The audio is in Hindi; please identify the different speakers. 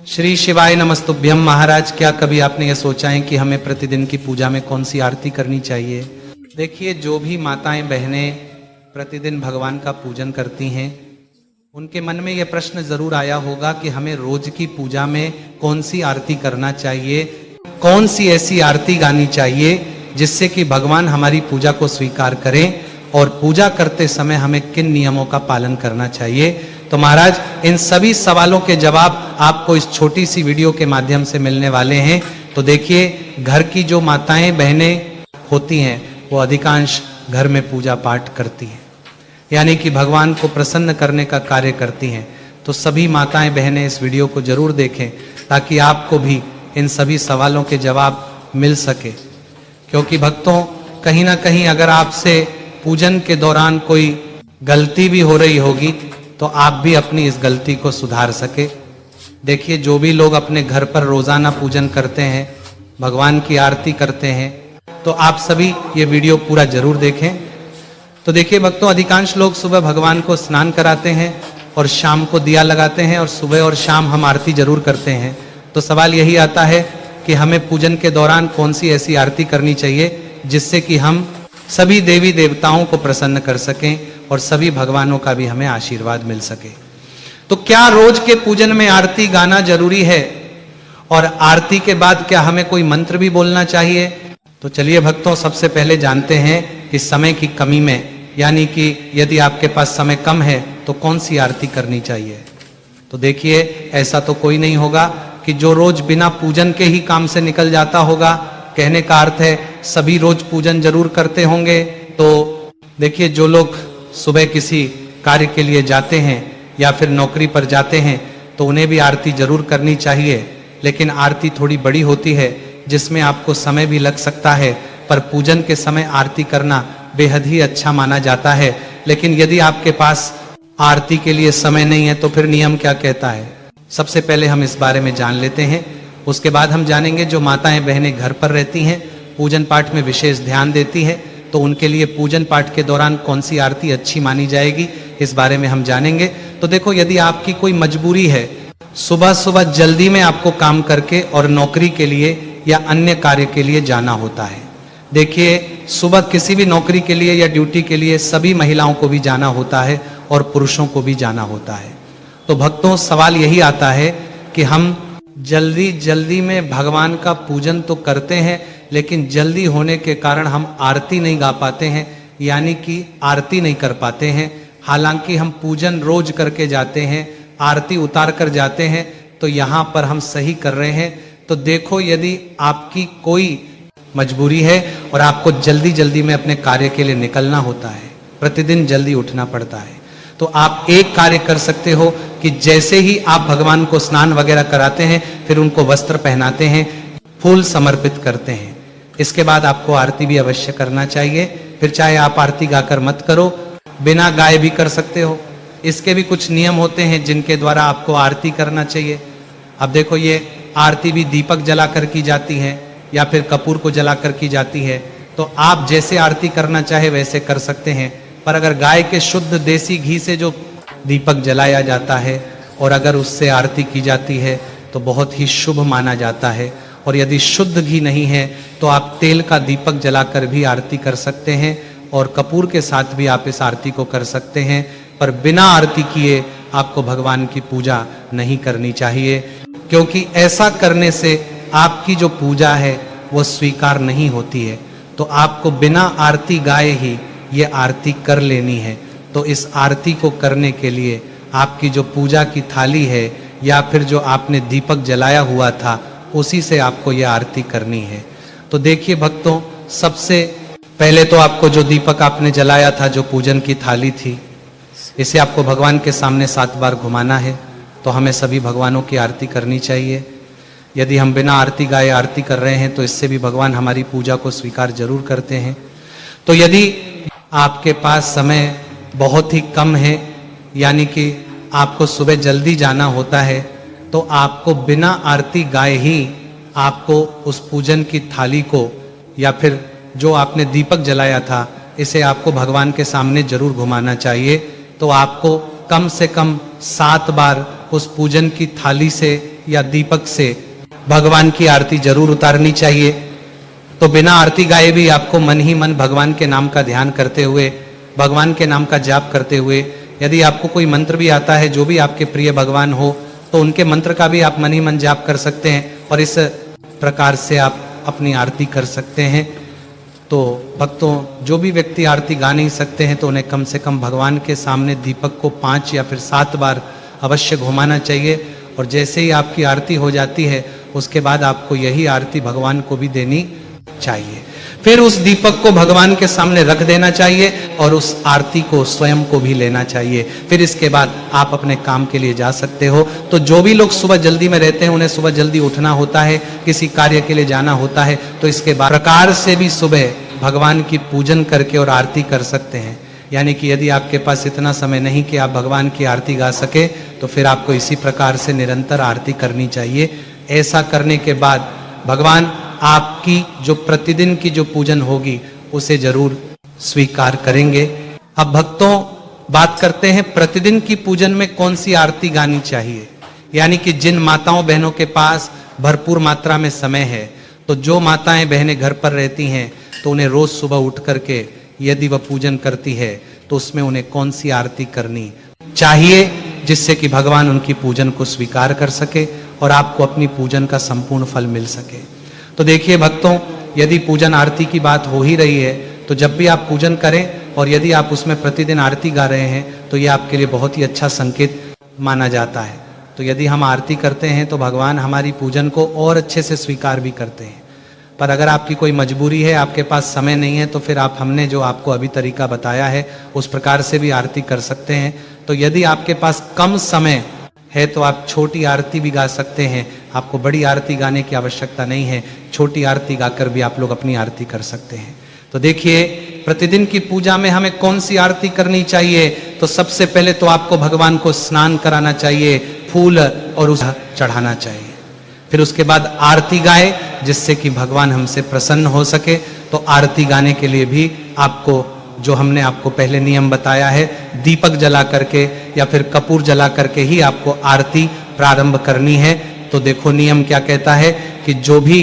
Speaker 1: श्री शिवाय नमस्तुभ्यम। महाराज, क्या कभी आपने ये सोचा है कि हमें प्रतिदिन की पूजा में कौन सी आरती करनी चाहिए? देखिए, जो भी माताएं बहनें प्रतिदिन भगवान का पूजन करती हैं, उनके मन में यह प्रश्न जरूर आया होगा कि हमें रोज की पूजा में कौन सी आरती करना चाहिए, कौन सी ऐसी आरती गानी चाहिए जिससे कि भगवान हमारी पूजा को स्वीकार करें, और पूजा करते समय हमें किन नियमों का पालन करना चाहिए। तो महाराज, इन सभी सवालों के जवाब आपको इस छोटी सी वीडियो के माध्यम से मिलने वाले हैं। तो देखिए, घर की जो माताएं बहनें होती हैं वो अधिकांश घर में पूजा पाठ करती हैं, यानी कि भगवान को प्रसन्न करने का कार्य करती हैं। तो सभी माताएं बहनें इस वीडियो को जरूर देखें ताकि आपको भी इन सभी सवालों के जवाब मिल सके। क्योंकि भक्तों, कहीं ना कहीं अगर आपसे पूजन के दौरान कोई गलती भी हो रही होगी तो आप भी अपनी इस गलती को सुधार सके। देखिए, जो भी लोग अपने घर पर रोजाना पूजन करते हैं, भगवान की आरती करते हैं, तो आप सभी ये वीडियो पूरा जरूर देखें। तो देखिए भक्तों, अधिकांश लोग सुबह भगवान को स्नान कराते हैं और शाम को दिया लगाते हैं, और सुबह और शाम हम आरती जरूर करते हैं। तो सवाल यही आता है कि हमें पूजन के दौरान कौन सी ऐसी आरती करनी चाहिए जिससे कि हम सभी देवी देवताओं को प्रसन्न कर सकें और सभी भगवानों का भी हमें आशीर्वाद मिल सके। तो क्या रोज के पूजन में आरती गाना जरूरी है? और आरती के बाद क्या हमें कोई मंत्र भी बोलना चाहिए? तो चलिए भक्तों, सबसे पहले जानते हैं कि समय की कमी में, यानी कि यदि आपके पास समय कम है तो कौन सी आरती करनी चाहिए। तो देखिए, ऐसा तो कोई नहीं होगा कि जो रोज बिना पूजन के ही काम से निकल जाता होगा। कहने का अर्थ है सभी रोज पूजन जरूर करते होंगे। तो देखिए, जो लोग सुबह किसी कार्य के लिए जाते हैं या फिर नौकरी पर जाते हैं तो उन्हें भी आरती जरूर करनी चाहिए, लेकिन आरती थोड़ी बड़ी होती है जिसमें आपको समय भी लग सकता है। पर पूजन के समय आरती करना बेहद ही अच्छा माना जाता है। लेकिन यदि आपके पास आरती के लिए समय नहीं है तो फिर नियम क्या कहता है, सबसे पहले हम इस बारे में जान लेते हैं। उसके बाद हम जानेंगे जो माताएं बहनें घर पर रहती हैं, पूजन पाठ में विशेष ध्यान देती हैं, तो उनके लिए पूजन पाठ के दौरान कौन सी आरती अच्छी मानी जाएगी, इस बारे में हम जानेंगे। तो देखो, यदि आपकी कोई मजबूरी है, सुबह सुबह जल्दी में आपको काम करके और नौकरी के लिए या अन्य कार्य के लिए जाना होता है। देखिए, सुबह किसी भी नौकरी के लिए या ड्यूटी के लिए सभी महिलाओं को भी जाना होता है और पुरुषों को भी जाना होता है। तो भक्तों, सवाल यही आता है कि हम जल्दी जल्दी में भगवान का पूजन तो करते हैं, लेकिन जल्दी होने के कारण हम आरती नहीं गा पाते हैं, यानी कि आरती नहीं कर पाते हैं। हालांकि हम पूजन रोज करके जाते हैं, आरती उतार कर जाते हैं, तो यहाँ पर हम सही कर रहे हैं। तो देखो, यदि आपकी कोई मजबूरी है और आपको जल्दी जल्दी में अपने कार्य के लिए निकलना होता है, प्रतिदिन जल्दी उठना पड़ता है, तो आप एक कार्य कर सकते हो कि जैसे ही आप भगवान को स्नान वगैरह कराते हैं, फिर उनको वस्त्र पहनाते हैं, फूल समर्पित करते हैं, इसके बाद आपको आरती भी अवश्य करना चाहिए। फिर चाहे आप आरती गाकर मत करो, बिना गाए भी कर सकते हो। इसके भी कुछ नियम होते हैं जिनके द्वारा आपको आरती करना चाहिए। अब देखो, ये आरती भी दीपक जलाकर की जाती है या फिर कपूर को जलाकर की जाती है। तो आप जैसे आरती करना चाहे वैसे कर सकते हैं। पर अगर गाय के शुद्ध देसी घी से जो दीपक जलाया जाता है और अगर उससे आरती की जाती है तो बहुत ही शुभ माना जाता है। और यदि शुद्ध घी नहीं है तो आप तेल का दीपक जलाकर भी आरती कर सकते हैं, और कपूर के साथ भी आप इस आरती को कर सकते हैं। पर बिना आरती किए आपको भगवान की पूजा नहीं करनी चाहिए, क्योंकि ऐसा करने से आपकी जो पूजा है वो स्वीकार नहीं होती है। तो आपको बिना आरती गाए ही ये आरती कर लेनी है। तो इस आरती को करने के लिए आपकी जो पूजा की थाली है या फिर जो आपने दीपक जलाया हुआ था, उसी से आपको ये आरती करनी है। तो देखिए भक्तों, सबसे पहले तो आपको जो दीपक आपने जलाया था, जो पूजन की थाली थी, इसे आपको भगवान के सामने 7 बार घुमाना है। तो हमें सभी भगवानों की आरती करनी चाहिए। यदि हम बिना आरती गाए आरती कर रहे हैं तो इससे भी भगवान हमारी पूजा को स्वीकार जरूर करते हैं। तो यदि आपके पास समय बहुत ही कम है, यानी कि आपको सुबह जल्दी जाना होता है, तो आपको बिना आरती गाए ही आपको उस पूजन की थाली को या फिर जो आपने दीपक जलाया था, इसे आपको भगवान के सामने जरूर घुमाना चाहिए। तो आपको कम से कम 7 बार उस पूजन की थाली से या दीपक से भगवान की आरती जरूर उतारनी चाहिए। तो बिना आरती गाए भी आपको मन ही मन भगवान के नाम का ध्यान करते हुए, भगवान के नाम का जाप करते हुए, यदि आपको कोई मंत्र भी आता है जो भी आपके प्रिय भगवान हो, तो उनके मंत्र का भी आप मन ही मन जाप कर सकते हैं और इस प्रकार से आप अपनी आरती कर सकते हैं। तो भक्तों, जो भी व्यक्ति आरती गा नहीं सकते हैं तो उन्हें कम से कम भगवान के सामने दीपक को 5 या फिर 7 बार अवश्य घुमाना चाहिए। और जैसे ही आपकी आरती हो जाती है उसके बाद आपको यही आरती भगवान को भी देनी चाहिए। फिर उस दीपक को भगवान के सामने रख देना चाहिए और उस आरती को स्वयं को भी लेना चाहिए। फिर इसके बाद आप अपने काम के लिए जा सकते हो। तो जो भी लोग सुबह जल्दी में रहते हैं, उन्हें सुबह जल्दी उठना होता है, किसी कार्य के लिए जाना होता है, तो इसके बाद प्रकार से भी सुबह भगवान की पूजन करके और आरती कर सकते हैं। यानी कि यदि आपके पास इतना समय नहीं कि आप भगवान की आरती गा सके, तो फिर आपको इसी प्रकार से निरंतर आरती करनी चाहिए। ऐसा करने के बाद भगवान आपकी जो प्रतिदिन की जो पूजन होगी उसे जरूर स्वीकार करेंगे। अब भक्तों, बात करते हैं प्रतिदिन की पूजन में कौन सी आरती गानी चाहिए। यानी कि जिन माताओं बहनों के पास भरपूर मात्रा में समय है, तो जो माताएं बहनें घर पर रहती हैं तो उन्हें रोज सुबह उठ करके यदि वह पूजन करती है तो उसमें उन्हें कौन सी आरती करनी चाहिए जिससे कि भगवान उनकी पूजन को स्वीकार कर सके और आपको अपनी पूजन का संपूर्ण फल मिल सके। तो देखिए भक्तों, यदि पूजन आरती की बात हो ही रही है तो जब भी आप पूजन करें और यदि आप उसमें प्रतिदिन आरती गा रहे हैं तो ये आपके लिए बहुत ही अच्छा संकेत माना जाता है। तो यदि हम आरती करते हैं तो भगवान हमारी पूजन को और अच्छे से स्वीकार भी करते हैं। पर अगर आपकी कोई मजबूरी है, आपके पास समय नहीं है, तो फिर आप हमने जो आपको अभी तरीका बताया है उस प्रकार से भी आरती कर सकते हैं। तो यदि आपके पास कम समय है तो आप छोटी आरती भी गा सकते हैं। आपको बड़ी आरती गाने की आवश्यकता नहीं है, छोटी आरती गाकर भी आप लोग अपनी आरती कर सकते हैं। तो देखिए, प्रतिदिन की पूजा में हमें कौन सी आरती करनी चाहिए। तो सबसे पहले तो आपको भगवान को स्नान कराना चाहिए, फूल और उस चढ़ाना चाहिए। फिर उसके बाद आरती गाए जिससे कि भगवान हमसे प्रसन्न हो सके। तो आरती गाने के लिए भी आपको, जो हमने आपको पहले नियम बताया है, दीपक जला करके या फिर कपूर जला करके ही आपको आरती प्रारंभ करनी है। तो देखो नियम क्या कहता है कि जो भी